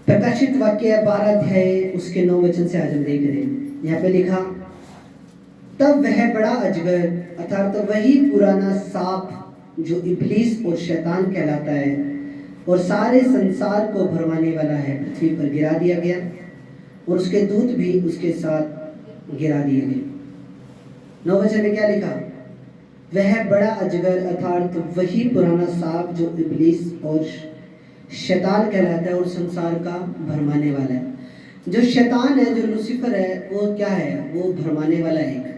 प्रकाशित वाक्य 12 अध्याय उसके 9 वचन से आज हम देख रहे हैं। यहाँ पे लिखा, तब वह बड़ा अजगर अर्थात तो वही पुराना सांप जो इब्लीस और शैतान कहलाता है और सारे संसार को भरमाने वाला है, पृथ्वी पर गिरा दिया गया और उसके दूत भी उसके साथ गिरा दिए गए। 9 वचन में क्या लिखा? वह बड़ा अजगर अर्थात तो वही पुराना सांप जो इब्लीस और शैतान कहलाता है और संसार का भरमाने वाला है। जो शैतान है, जो लूसीफर है, वो क्या है? वो भरमाने वाला है।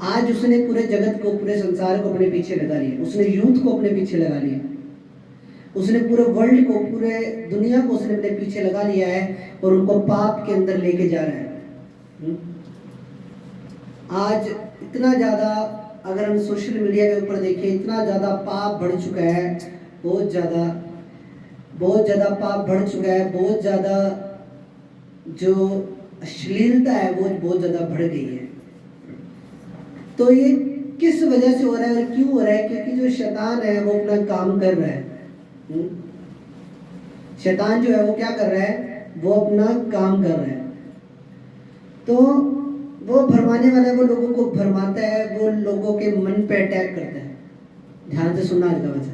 आज उसने पूरे जगत को, पूरे संसार को अपने पीछे लगा लिया। उसने यूथ को अपने पीछे लगा लिया। उसने पूरे वर्ल्ड को, पूरे दुनिया को उसने अपने पीछे लगा लिया है और उनको पाप के अंदर लेके जा रहा है। आज इतना ज़्यादा, अगर हम सोशल मीडिया के ऊपर देखें, इतना ज़्यादा पाप बढ़ चुका है, बहुत ज़्यादा पाप बढ़ चुका है, बहुत ज़्यादा जो अश्लीलता है वो बहुत ज़्यादा बढ़ गई है। तो ये किस वजह से हो रहा है और क्यों हो रहा है? क्योंकि जो शैतान है वो अपना काम कर रहा है। शैतान जो है वो क्या कर रहा है? वो अपना काम कर रहा है। तो वो भरमाने वाला है, वो लोगों को भरमाता है, वो लोगों के मन पे अटैक करता है। ध्यान से सुनना आज का वचन।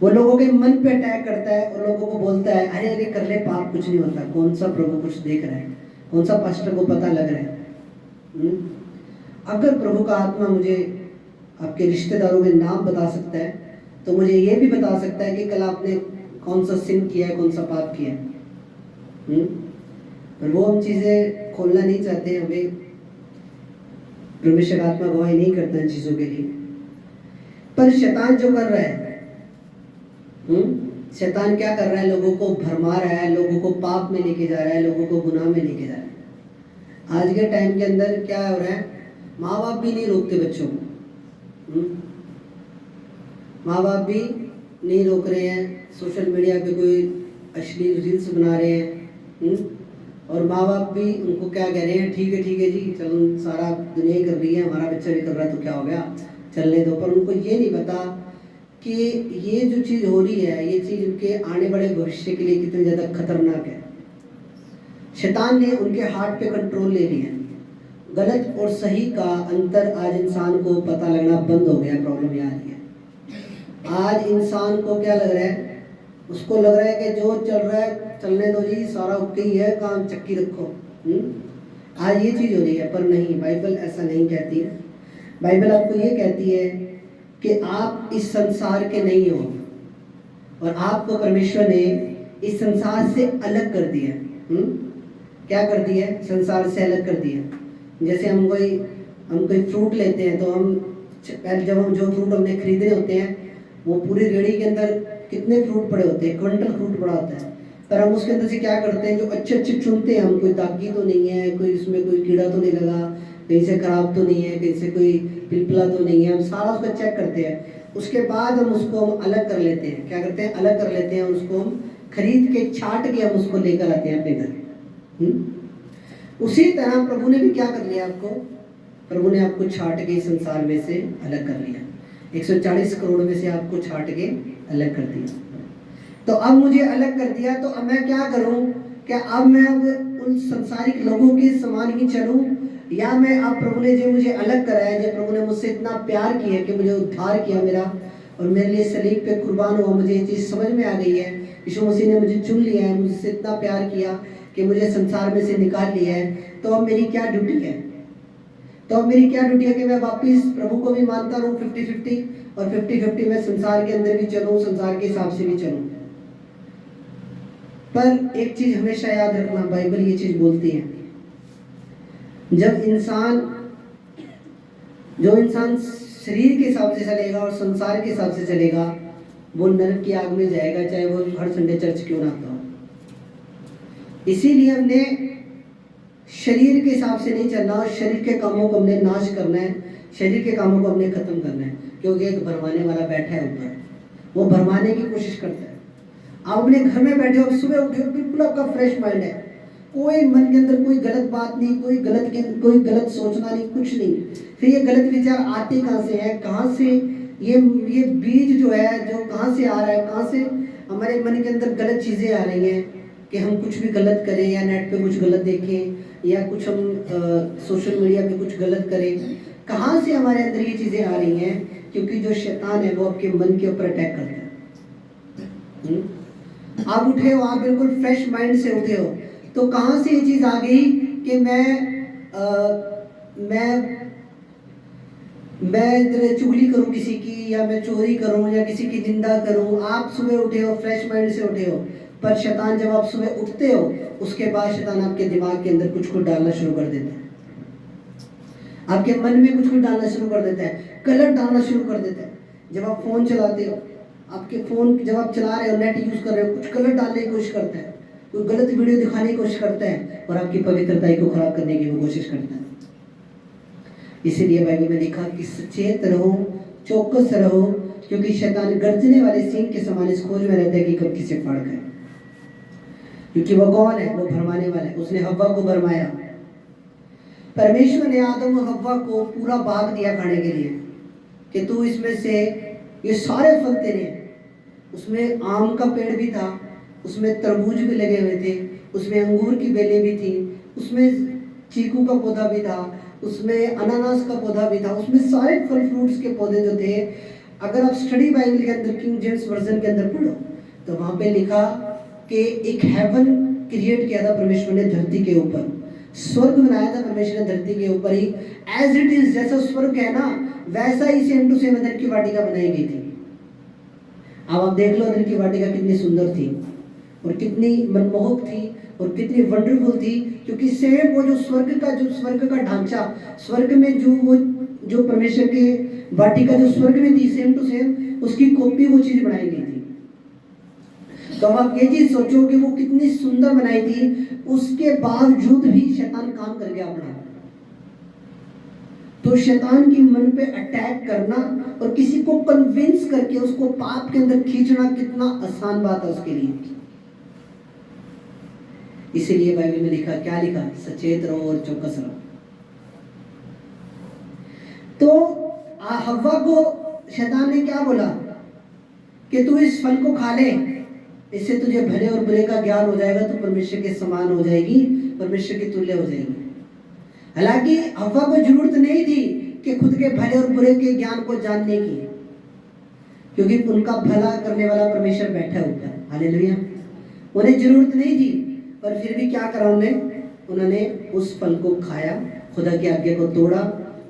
वो लोगों के मन पे अटैक करता है और लोगों को बोलता है, अरे अरे कर ले, पाप कुछ नहीं होता। कौन सा प्रभु कुछ देख रहा है? कौन सा पास्टर को पता लग रहा है? अगर प्रभु का आत्मा मुझे आपके रिश्तेदारों के नाम बता सकता है तो मुझे ये भी बता सकता है कि कल आपने कौन सा सिन किया है, कौन सा पाप किया है। पर वो हम चीज़ें खोलना नहीं चाहते हैं। हमें परमेश्वर आत्मा गवाही नहीं करता इन चीज़ों के लिए। पर शैतान जो कर रहा है, शैतान क्या कर रहा है? लोगों को भरमा रहा है, लोगों को पाप में लेके जा रहा है, लोगों को गुनाह में लेके जा रहा है। आज के टाइम के अंदर क्या हो रहा है? माँ बाप भी नहीं रोकते बच्चों को। माँ बाप भी नहीं रोक रहे हैं। सोशल मीडिया पे कोई अश्लील रील्स बना रहे हैं और माँ बाप भी उनको क्या कह रहे हैं? ठीक है जी, चलो, सारा दुनिया ही कर रही है, हमारा बच्चा भी कर रहा है तो क्या हो गया, चलने दो। पर उनको ये नहीं पता कि ये जो चीज़ हो रही है, ये चीज़ उनके आने वाले भविष्य के लिए कितनी ज़्यादा खतरनाक है। शैतान ने उनके हार्ट पे कंट्रोल ले लिया। गलत और सही का अंतर आज इंसान को पता लगना बंद हो गया। प्रॉब्लम ये आ रही है। आज इंसान को क्या लग रहा है? उसको लग रहा है कि जो चल रहा है चलने दो जी, सारा ओके ही है, काम चक्की रखो। आज ये चीज़ हो रही है। पर नहीं, बाइबल ऐसा नहीं कहती है। बाइबल आपको ये कहती है कि आप इस संसार के नहीं हो और आपको परमेश्वर ने इस संसार से अलग कर दिया। क्या कर दिया? संसार से अलग कर दिया। जैसे हम कोई फ्रूट लेते हैं तो हम जब हम जो फ्रूट हमने खरीदने होते हैं, वो पूरी रेड़ी के अंदर कितने फ्रूट पड़े होते हैं, क्विंटल फ्रूट पड़ा होता है। पर हम उसके अंदर से क्या करते हैं? जो अच्छे चुनते हैं हम, कोई दागी तो नहीं है, कोई इसमें कोई कीड़ा तो नहीं लगा, कहीं से खराब तो नहीं है, कहीं से कोई पिलपला तो नहीं है, हम सारा उसका चेक करते हैं। उसके बाद हम उसको अलग कर लेते हैं। क्या करते हैं? अलग कर लेते हैं और उसको हम खरीद के, छाट के हम उसको लेकर आते हैं अपने घर। उसी तरह प्रभु ने भी क्या कर लिया आपको? प्रभु ने आपको छाट के संसार में से अलग कर लिया। 140 करोड़ में से आपको छाट के अलग कर दिया। तो अब मुझे अलग कर दिया तो अब मैं क्या करूं? क्या अब मैं उन संसारिक लोगों के समान ही चलूं, या मैं अब प्रभु ने जो मुझे अलग कराया, जो प्रभु ने मुझसे इतना प्यार किया कि मुझे उद्धार किया मेरा और मेरे लिए सलीब पे कुर्बान हुआ, मुझे ये चीज़ समझ में आ गई है, यीशु मसीह ने मुझे चुन लिया है, मुझसे इतना प्यार किया कि मुझे संसार में से निकाल लिया है। तो अब मेरी क्या ड्यूटी है? तो अब मेरी क्या ड्यूटी है कि मैं वापिस प्रभु को भी मानता रहूं 50-50 और 50-50 में संसार के अंदर भी चलूं, संसार के हिसाब से भी चलूं। पर एक चीज हमेशा याद रखना, बाइबल ये चीज बोलती है, जो इंसान शरीर के हिसाब से चलेगा और संसार के हिसाब से चलेगा, वो नरक की आग में जाएगा, चाहे वो हर संडे चर्च क्यों ना आता हो। इसीलिए हमने शरीर के हिसाब से नहीं चलना और शरीर के कामों को हमने नाश करना है, शरीर के कामों को हमने खत्म करना है। क्योंकि एक भरमाने वाला बैठा है ऊपर, वो भरमाने की कोशिश करता है। आप अपने घर में बैठे हो, सुबह उठे हो, बिल्कुल आपका फ्रेश माइंड है, कोई मन के अंदर कोई गलत बात नहीं, कोई गलत सोचना नहीं, कुछ नहीं। फिर ये गलत विचार आते कहाँ से हैं? कहाँ से ये बीज जो है, जो कहाँ से आ रहा है, कहाँ से हमारे मन के अंदर गलत चीज़ें आ रही हैं कि हम कुछ भी गलत करें, या नेट पे कुछ गलत देखें, या कुछ हम सोशल मीडिया पे कुछ गलत करें। कहाँ से हमारे अंदर ये चीज़ें आ रही हैं? क्योंकि जो शैतान है वो आपके मन के ऊपर अटैक करता है। आप उठे हो, आप बिल्कुल फ्रेश माइंड से उठे हो, तो कहाँ से ये चीज़ आ गई कि मैं चुगली करूं किसी की, या मैं चोरी करूं, या किसी की निंदा करूं। आप सुबह उठे हो, फ्रेश माइंड से उठे हो, पर शैतान जब आप सुबह उठते हो, उसके बाद शैतान आपके दिमाग के अंदर कुछ डालना शुरू कर देता है, आपके मन में कुछ डालना शुरू कर देता है, गलत डालना शुरू कर देता है। जब आप फ़ोन चलाते हो, आपके फ़ोन जब आप चला रहे हो, नेट यूज़ कर रहे हो, कुछ गलत डालने की कोशिश करता है, कोई गलत वीडियो दिखाने की कोशिश करता है, और आपकी पवित्रता को खराब करने की वो कोशिश करता है। इसीलिए बाइबल में लिखा कि सचेत रहो, चौकस रहो, क्योंकि शैतान गर्जने वाले सिंह के समान इस खोज में रहता है कि कब किसे फाड़ खाए। क्योंकि वो कौन है? वो भरमाने वाला है। उसने हव्वा को भरमाया। परमेश्वर ने आदम और हव्वा को पूरा बाग दिया खाने के लिए कि तू इसमें से ये सारे फल तेरे हैं। उसमें आम का पेड़ भी था, उसमें तरबूज भी लगे हुए थे, उसमें अंगूर की बेलें भी थी, उसमें चीकू का पौधा भी था, उसमें अनानास का पौधा भी था, उसमें सारे फल फ्रूट्स के पौधे जो थे। अगर आप स्टडी बाइबल के अंदर किंग जेम्स वर्जन के अंदर पढ़ो तो वहाँ पे लिखा कि एक हेवन क्रिएट किया था परमेश्वर ने धरती के ऊपर, स्वर्ग बनाया था परमेश्वर ने धरती के ऊपर ही, एज इट इज, जैसा स्वर्ग है ना वैसा ही सेम टू सेम अदन की वाटिका बनाई गई थी। अब आप देख लो अदन की वाटिका कितनी सुंदर थी और कितनी मनमोहक थी और कितनी वंडरफुल थी, क्योंकि सेम वो जो स्वर्ग का ढांचा, स्वर्ग में जो परमेश्वर के वाटिका जो स्वर्ग में थी, सेम टू सेम उसकी कॉपी वो चीज बनाई गई थी। तो आप ये चीज सोचो कि वो कितनी सुंदर बनाई थी, उसके बावजूद भी शैतान काम कर गया अपना। तो शैतान की मन पे अटैक करना और किसी को कन्विंस करके उसको पाप के अंदर खींचना कितना आसान बात है उसके लिए। इसीलिए बाइबल में लिखा, क्या लिखा? सचेत रहो और चौकस रहो। तो हव्वा को शैतान ने क्या बोला कि तू इस फल को खा ले, इससे तुझे भले और बुरे का ज्ञान हो जाएगा, तो परमेश्वर के समान हो जाएगी, परमेश्वर की तुल्य हो जाएगी। हालांकि हव्वा को जरूरत नहीं थी कि खुद के भले और बुरे के ज्ञान को जानने की, क्योंकि उनका भला करने वाला परमेश्वर बैठा हुआ है। हालेलुया। उन्हें जरूरत नहीं थी, पर फिर भी क्या करा उन्होंने उस फल को खाया, खुदा की आज्ञा को तोड़ा,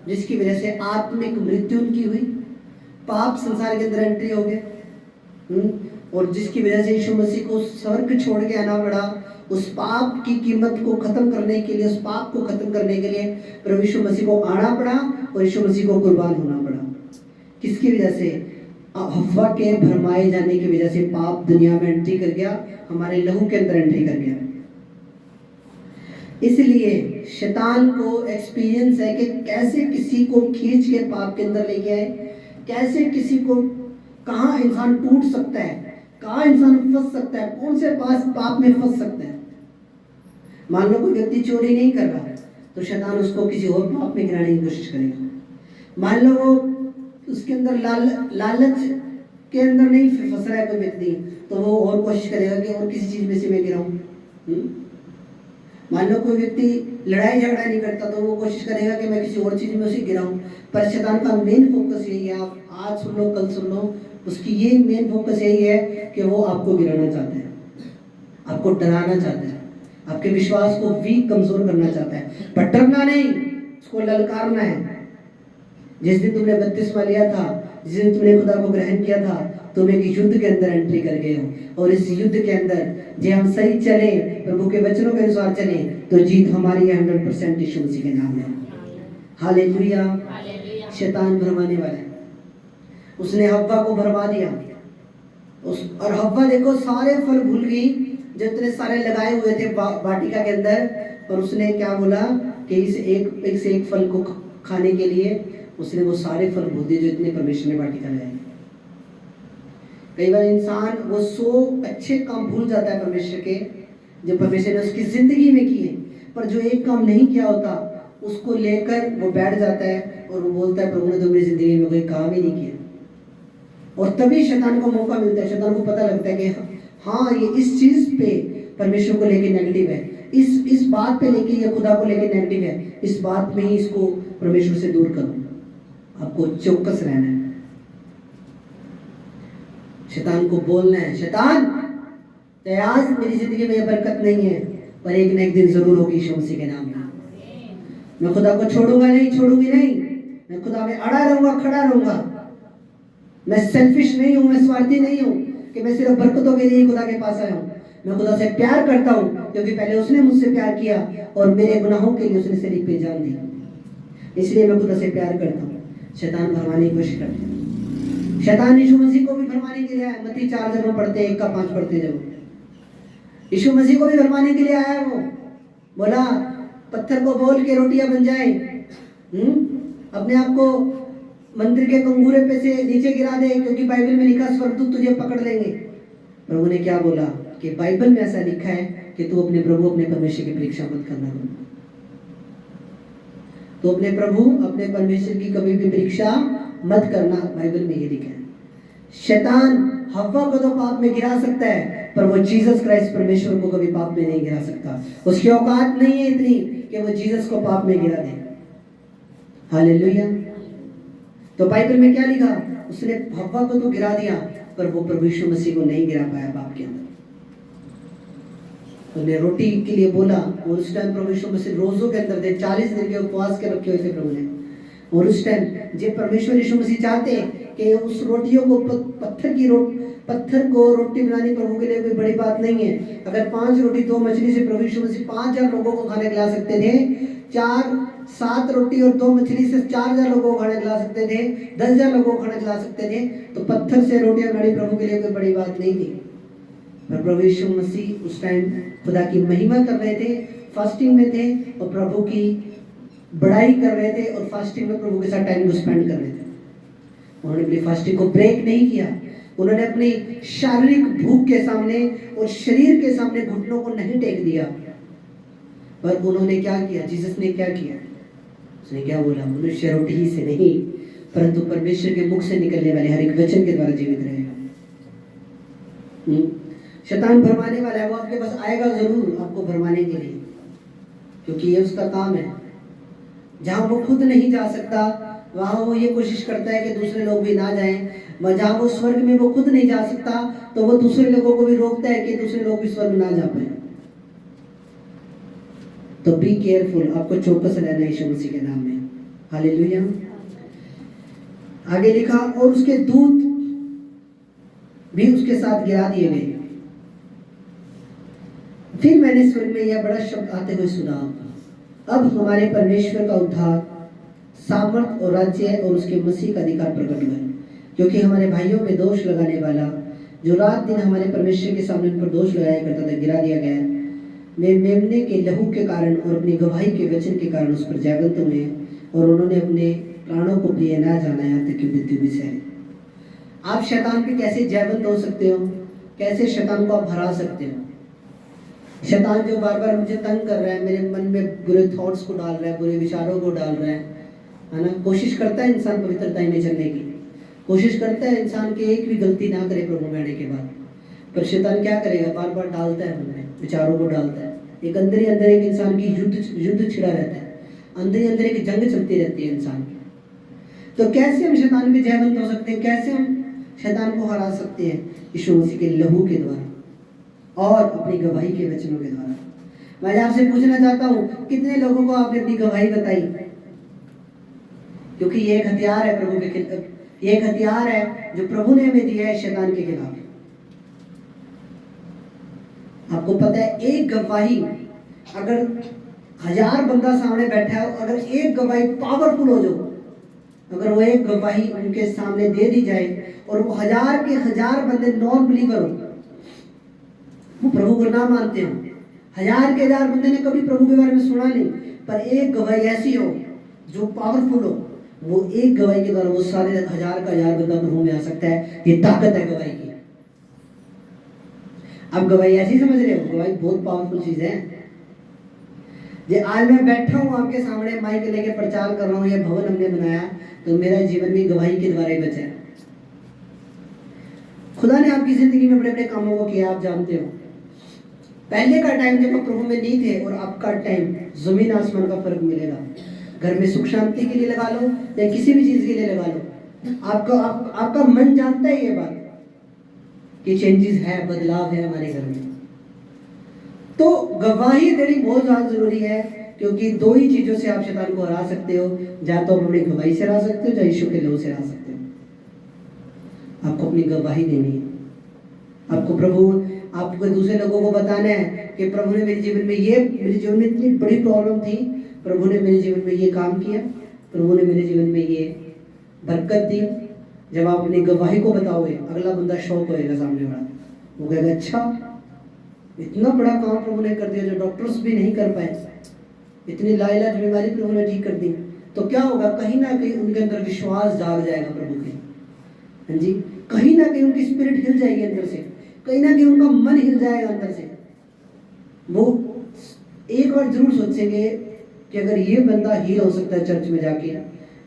जिसकी वजह से आत्मिक मृत्यु उनकी हुई, पाप संसार के अंदर एंट्री हो गए, और जिसकी वजह से यीशु मसीह को स्वर्ग छोड़ के आना पड़ा। उस पाप की कीमत को खत्म करने के लिए, उस पाप को खत्म करने के लिए प्रभु यीशु मसीह को आना पड़ा और यीशु मसीह को कुर्बान होना पड़ा। किसकी वजह से? हव्वा के भरमाए जाने की वजह से पाप दुनिया में एंट्री कर गया, हमारे लहू के अंदर एंट्री कर गया। इसलिए शैतान को एक्सपीरियंस है कि कैसे किसी को खींच के पाप के अंदर लेके आए, कैसे किसी को, कहाँ इंसान टूट सकता है, कहाँ इंसान फंस सकता है, कौन से पास पाप में फंस सकता है। मान लो कोई व्यक्ति चोरी नहीं कर रहा है तो शैतान उसको किसी और पाप में गिराने की कोशिश करेगा। मान लो वो उसके अंदर लालच के अंदर नहीं फंस रहा है कोई व्यक्ति, तो वो और कोशिश करेगा कि और किसी चीज में से मैं गिराऊं। मान लो कोई व्यक्ति लड़ाई झगड़ा नहीं करता तो वो कोशिश करेगा कि मैं किसी और चीज में उसे गिराऊं। पर शैतान का मेन फोकस यही है, आप आज सुन लो कल सुन लो, उसकी ये मेन फोकस यही है कि वो आपको गिराना चाहता है, आपको डराना चाहता है, आपके विश्वास को वीक कमजोर करना चाहता है। पर डरना नहीं, उसको ललकारना है। जिस दिन तुमने बपतिस्मा लिया था, जिस दिन तुमने खुदा को ग्रहण किया था, तुम एक युद्ध के अंदर एंट्री कर गए हो, और इस युद्ध के अंदर जे हम सही चले, प्रभु के वचनों के अनुसार चले, तो जीत हमारी है 100% यीशु मसीह के नाम में। हालेलुया। शैतान भरमाने वाला है, उसने हव्वा को भरमा दिया। और हव्वा देखो सारे फल भूल गई जो इतने सारे लगाए हुए थे वाटिका के अंदर, पर उसने क्या बोला कि इस एक से एक फल को खाने के लिए उसने वो सारे फल भूल दिए जो इतने परमेश्वर ने वाटिका लगाए। कई बार इंसान वो 100 अच्छे काम भूल जाता है परमेश्वर के, जो परमेश्वर ने उसकी जिंदगी में किए, पर जो एक काम नहीं किया होता उसको लेकर वो बैठ जाता है और वो बोलता है प्रभु ने तो मेरी जिंदगी में कोई काम ही नहीं किया। और तभी शैतान को मौका मिलता है, शैतान को पता लगता है कि हाँ ये इस चीज पे परमेश्वर को लेके नेगेटिव है, इस बात पे लेके ये खुदा को लेके नेगेटिव है, इस बात में ही इसको परमेश्वर से दूर करो। आपको चौकस रहना है, शैतान को बोलना है, शैतान आज मेरी जिंदगी में बरकत नहीं है, पर एक न एक दिन जरूर होगी यीशु मसीह के नाम में। मैं खुदा को छोड़ूंगा नहीं, छोड़ूंगी नहीं, मैं खुदा में अड़ा रहूंगा, खड़ा रहूंगा। मैं सेल्फिश नहीं हूं, मैं स्वार्थी नहीं हूं कि मैं सिर्फ बरकतों के लिए खुदा के पास आया हूं। मैं खुदा से प्यार करता हूं क्योंकि पहले उसने मुझसे प्यार किया और मेरे गुनाहों के लिए उसने शरीर पे जान दी, इसलिए मैं खुदा से प्यार करता हूं। शैतान भरमाने की कोशिश करता है, शैतान यीशु मसीह को भी भरमाने के लिए आया। मत्ती 4 जब पढ़ते 1 का 5 पढ़ते, जब यीशु मसीह को भी भरमाने के लिए आया, वो बोला पत्थर को बोल के रोटियां बन जाए। अपने आप को मंदिर के कंगूरे पे से नीचे गिरा दे, क्योंकि बाइबल में लिखा स्वर्गदूत तुझे पकड़ लेंगे। प्रभु ने क्या बोला कि बाइबल में ऐसा लिखा है कि तू अपने प्रभु अपने परमेश्वर की परीक्षा मत करना। तो अपने प्रभु अपने परमेश्वर की कभी भी परीक्षा मत करना, बाइबल में ये लिखा है। शैतान हव्वा को तो पाप में गिरा सकता है, पर वो जीसस क्राइस्ट परमेश्वर को कभी पाप में नहीं गिरा सकता। उसकी औकात नहीं है इतनी कि वो जीसस को पाप में गिरा दे। हालेलुया। तो बाइबल में क्या लिखा, उसने हव्वा को तो गिरा दिया, पर वो प्रभु यीशु मसीह को नहीं गिरा पाया पाप के अंदर। उसने रोटी के लिए बोला, और उस टाइम प्रभु यीशु मसीह रोजों के अंदर थे, 40 दिन के उपवास के रखे हुए थे प्रभु ने। और उस टाइम जब परमेश्वर यीशु मसीह चाहते कि उस रोटियों को पत्थर को रोटी बनानी प्रभु के लिए कोई बड़ी बात नहीं है। अगर 5 रोटी 2 मछली से प्रभु यीशु मसीह 5000 लोगों को खाने खिला सकते थे, 7 रोटी और 2 मछली से 4000 लोगों को खाने खिला सकते थे, 10,000 लोगों को खाने खिला सकते थे, तो पत्थर से रोटियां बनानी प्रभु के लिए कोई बड़ी बात नहीं थी। पर प्रभु यीशु मसीह उस टाइम खुदा की महिमा कर रहे थे, फास्टिंग में थे, और प्रभु की बड़ाई कर रहे थे, और फास्टिंग में प्रभु के साथ टाइम को स्पेंड कर रहे थे। उन्होंने अपनी फास्टिंग को ब्रेक नहीं किया, उन्होंने अपनी शारीरिक भूख के सामने और शरीर के सामने घुटनों को नहीं टेक दिया, पर उन्होंने क्या किया, जीसस ने क्या किया, उसने क्या बोला, मनुष्य रोटी ही से नहीं परंतु परमेश्वर के मुख से निकलने वाले हर एक वचन के द्वारा जीवित रहेगा। शैतान भरमाने वाला है, वो आपके पास आएगा जरूर आपको भरमाने के लिए, क्योंकि ये उसका काम है। जहां वो खुद नहीं जा सकता वहां वो ये कोशिश करता है कि दूसरे लोग भी ना जाएं। जहां वो स्वर्ग में वो खुद नहीं जा सकता तो वो दूसरे लोगों को भी रोकता है कि दूसरे लोग भी स्वर्ग ना जा पाए। तो बी केयरफुल, आपको चौकस रहना है यीशु मसीह के नाम में। हालेलुया। आगे लिखा, और उसके दूत भी उसके साथ गिरा दिए गए। फिर मैंने स्वर्ग में यह बड़ा शब्द आते हुए सुना, अब हमारे परमेश्वर का उद्धार, सामर्थ और राज्य और उसके मसीह का अधिकार प्रकट हुआ है, क्योंकि हमारे भाइयों पे दोष लगाने वाला, जो रात दिन हमारे परमेश्वर के सामने उन पर दोष लगाया करता था, गिरा दिया गया। मेमने के लहू के कारण और अपनी गवाही के वचन के कारण उस पर जयवंत हुए, और उन्होंने अपने प्राणों को प्रिय ना जाना, यहाँ तक कि मृत्यु भी सहे। आप शैतान पे कैसे जयवंत हो सकते हो, कैसे शैतान को आप हरा सकते हो। शैतान जो बार बार मुझे तंग कर रहा है, मेरे मन में बुरे थॉट्स को डाल रहा है, बुरे विचारों को डाल रहा है ना। कोशिश करता है इंसान पवित्रता में चलने की, कोशिश करता है इंसान की एक भी गलती ना करे प्रभु में आने के बाद, पर शैतान क्या करेगा, बार बार डालता है मन में, विचारों को डालता है। एक अंदर ही अंदर एक इंसान की युद्ध छिड़ा रहता है, अंदर ही अंदर एक जंग चलती रहती है इंसान की। तो कैसे हम शैतान पे जयवंत हो सकते हैं, कैसे हम शैतान को हरा सकते हैं? यीशु मसीह के लहू के द्वारा और अपनी गवाही के वचनों के द्वारा। मैं आपसे पूछना चाहता हूँ, कितने लोगों को आपने अपनी गवाही बताई? क्योंकि ये एक हथियार है प्रभु के खिलाफ, ये एक हथियार है जो प्रभु ने हमें दिया है शैतान के खिलाफ। आपको पता है, एक गवाही, अगर 1000 बंदा सामने बैठा हो, अगर एक गवाही पावरफुल हो, जो अगर वो एक गवाही उनके सामने दे दी जाए और वो 1000 के 1000 बंदे नॉन बिलीवर हो, वो प्रभु को ना मानते हो, 1000 के 1000 बंदे ने कभी प्रभु के बारे में सुना नहीं, पर एक गवाही ऐसी हो जो पावरफुल हो, वो एक गवाही के द्वारा वो सारे 1000 का 1000 बंदा प्रभु में आ सकता है। ये ताकत है गवाही की। आप गवाही ऐसी समझ रहे हो? गवाही बहुत पावरफुल चीज है। ये आज मैं बैठा हूँ आपके सामने, माइक लेके प्रचार कर रहा हूँ, ये भवन हमने बनाया, तो मेरा जीवन भी गवाही के द्वारा ही बचा है। खुदा ने आपकी जिंदगी में बड़े बड़े कामों को किया, आप जानते हो। पहले का टाइम जब आप प्रभु में नहीं थे और आपका टाइम, जमीन आसमान का फर्क मिलेगा। घर में सुख शांति के लिए लगा लो या किसी भी चीज के लिए लगा लो, आपका मन जानता है ये बात कि चेंजेस है, बदलाव है हमारे घर में। तो गवाही देनी बहुत ज्यादा जरूरी है, क्योंकि दो ही चीजों से आप शैतान को हरा सकते हो, या तो अपनी गवाही से हरा सकते हो, या यीशु के लहू से हरा सकते हो। आपको अपनी गवाही देनी है। आपको दूसरे लोगों को बताना है कि प्रभु ने मेरे जीवन में इतनी बड़ी प्रॉब्लम थी, प्रभु ने मेरे जीवन में ये काम किया, प्रभु ने मेरे जीवन में ये बरकत दी। जब आप अपनी गवाही को बताओगे, अगला बंदा शौक होएगा, सामने वाला वो कहेगा अच्छा इतना बड़ा काम प्रभु ने कर दिया जो डॉक्टर्स भी नहीं कर पाए, इतनी लाइलाज बीमारी प्रभु ने ठीक कर दी। तो क्या होगा, कहीं ना कहीं उनके अंदर विश्वास जाग जाएगा प्रभु के। हाँ जी, कहीं ना कहीं उनकी स्पिरिट हिल जाएगी अंदर से, कहीं ना कहीं उनका मन हिल जाएगा अंदर से। वो एक बार जरूर सोचेंगे कि अगर ये बंदा हील हो सकता है चर्च में जाके,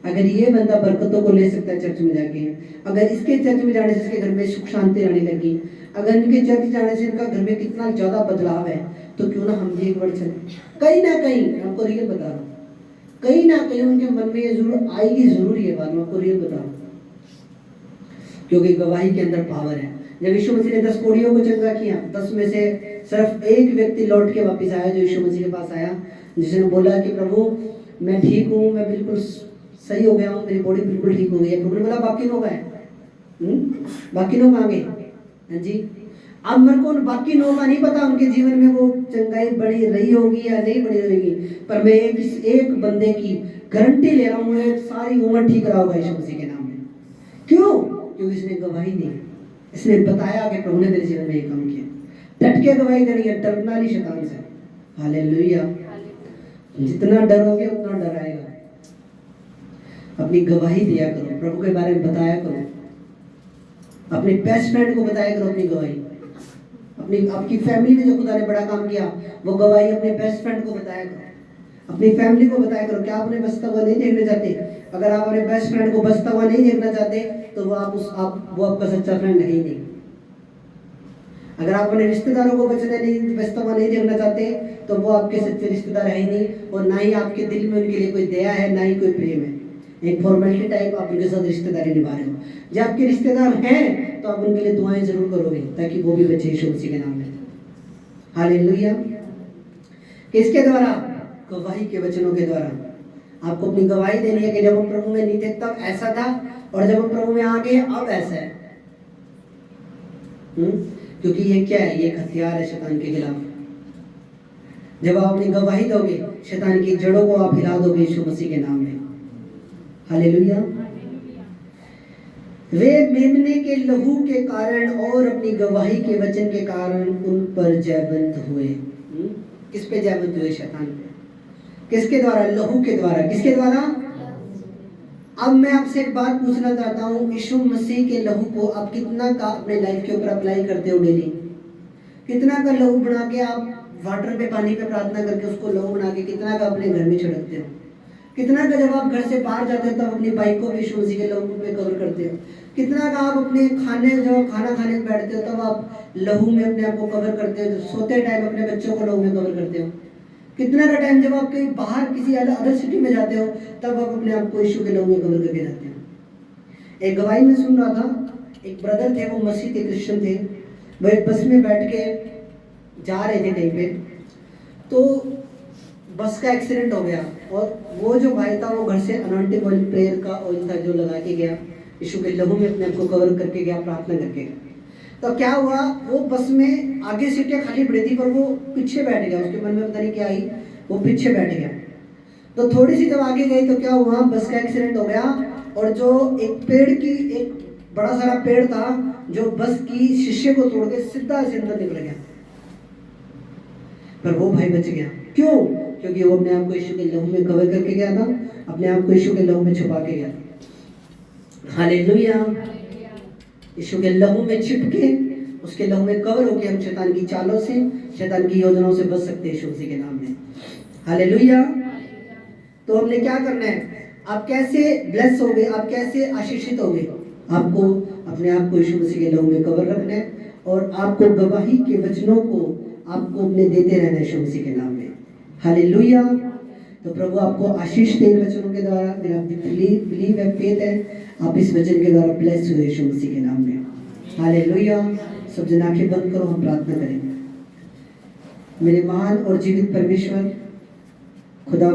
अगर ये बंदा बरकतों को ले सकता है चर्च में जाके, अगर इसके चर्च में जाने से इसके घर में सुख शांति आने लगी, अगर इनके चर्च जाने से इनका घर में कितना ज्यादा बदलाव है, तो क्यों ना हम भी एक बार चले। कहीं ना कहीं आपको रियल बता रहा हूँ, कहीं ना कहीं उनके मन में ये जरूर आएगी, जरूर ये बात मैं आपको रियल बता रहा हूँ, क्योंकि गवाही के अंदर पावर है। जब यीशु मसीह ने 10 कोढ़ियों को चंगा किया, 10 में से सिर्फ एक व्यक्ति लौट के वापस आया, जो यीशु मसीह के पास आया, जिसने बोला कि प्रभु मैं ठीक हूँ, मैं बिल्कुल सही हो गया हूँ, मेरी बॉडी बिल्कुल ठीक हो गई है। प्रभु ने बोला बाकी लोग आए, बाकी लोग आ गए। हाँ जी, अब मेरे को बाकी लोगों का नहीं पता उनके जीवन में वो चंगाई बढ़ी रही होगी या नहीं बढ़ी रहेगी, पर मैं एक बंदे की गारंटी ले रहा हूँ, सारी उम्र ठीक रहा होगा यीशु मसीह के नाम में। क्यों? क्योंकि इसने गवाही दी, इसने बताया कि प्रभु ने मेरे जीवन में ये काम किया। डट के गवाही देनी है, डरना नहीं शैतान से। हालेलुया। जितना डरोगे उतना डराएगा। अपनी गवाही दिया करो, प्रभु के बारे में बताया करो, अपने बेस्ट फ्रेंड को बताया करो अपनी गवाही। आपकी फैमिली में जो खुदा ने बड़ा काम किया, वो गवाही अपने बेस्ट फ्रेंड को बताया करो, अपनी फैमिली को बताया करो। क्या आप उन्हें बचता हुआ नहीं देखना चाहते? अगर आप अपने बेस्ट फ्रेंड को बचता हुआ नहीं देखना चाहते, तो वो आपका सच्चा फ्रेंड है ही नहीं। अगर आप अपने रिश्तेदारों को बचता हुआ नहीं देखना चाहते, तो वो आपके सच्चे रिश्तेदार है ही नहीं, और ना ही आपके दिल में उनके लिए कोई दया है, ना ही कोई प्रेम है। एक फॉर्मेलिटी टाइप आप उनके साथ रिश्तेदारी निभा रहे हो। जब आपके रिश्तेदार हैं तो आप उनके लिए दुआएं जरूर करोगे, ताकि वो भी बचे यीशु मसीह के नाम में। हालेलुया। किसके द्वारा? गवाही के वचनों के द्वारा। आपको अपनी गवाही देनी है कि जब हम प्रभु में नहीं थे तब ऐसा था, और जब हम प्रभु में आ गए अब ऐसा है। क्योंकि ये क्या है? ये एक हथियार है शैतान के खिलाफ। जब आप अपनी गवाही दोगे, शैतान की जड़ों को आप हिला दोगे यीशु मसीह के नाम में। हालेलुया। वे मेमने के लहू के कारण और अपनी गवाही के वचन के कारण उन पर जयवंत हुए। किस पे जयवंत हुए? शैतान पे। किसके द्वारा? लहू के द्वारा। किसके द्वारा? अब मैं आपसे एक बात पूछना चाहता हूँ, यीशु मसीह के लहू को आप कितना का अपने लाइफ के ऊपर अप्लाई करते हो डेली? कितना का लहू बना के आप वाटर पे, पानी पे प्रार्थना करके उसको लहू बना के कितना का अपने घर में छिड़कते हो? कितना का जब आप घर से बाहर जाते हो तब अपनी बाइक को भी यीशु मसीह के लहू पे कवर करते हो? कितना का आप अपने जब खाना खाने में बैठते हो तब आप लहू में अपने आप को कवर करते हो? सोते टाइम अपने बच्चों को लहू में कवर करते हो? कितना का टाइम जब आप कहीं बाहर किसी अदर सिटी में जाते हो तब आप अपने आप को यीशु के लहू में कवर करके जाते हो? एक गवाही में सुन रहा था, एक ब्रदर थे, वो मसीह के क्रिश्चियन थे, वो एक बस में बैठ के जा रहे थे कहीं पे, तो बस का एक्सीडेंट हो गया, और वो जो भाई था वो घर से अनॉइंटिंग ऑयल, प्रेयर का ऑयल था जो लगा के गया, यीशु के लहू में अपने आप को कवर करके गया, प्रार्थना करके। तो क्या हुआ, वो बस में आगे सीटें खाली पड़ी थी पर वो पीछे बैठ गया, उसके मन में पता नहीं क्या आई, वो पीछे बैठ गया। तो थोड़ी सी जब आगे गई तो क्या हुआ, बस का एक्सीडेंट हो गया, और जो एक बड़ा सारा पेड़ था जो बस की शीशे को तोड़ के सीधा से अंदर निकल गया, पर वो भाई बच गया। क्यों? क्योंकि वो अपने आप को यीशु के लहू में कवर करके गया था, अपने आप को यीशु के लहू में छुपा के गया था। हालेलुया। यीशु के लहू में छिपके, उसके लहू में कवर होके हम शैतान की चालों से, शैतान की योजनाओं से बच सकते हैं यीशु मसीह के नाम में। हालेलुया। तो हमने क्या करना है? आप कैसे ब्लेस होगे, आप कैसे आशीषित होगे? आपको अपने आप को यीशु मसीह के लहू में कवर रखना है और आपको गवाही के वचनों को आपको अपने देते रहना है यीशु मसीह के नाम में। हालेलुया। तो प्रभु आपको आशीष दे इन वचनों के द्वारा। मेरा बिलीव है, फेथ है, आप इस वचन के द्वारा ब्लेस हुए यीशु मसीह के नाम में। हालेलुया। सब जन आंखें बंद करो, हम प्रार्थना करेंगे। मेरे महान और जीवित परमेश्वर खुदा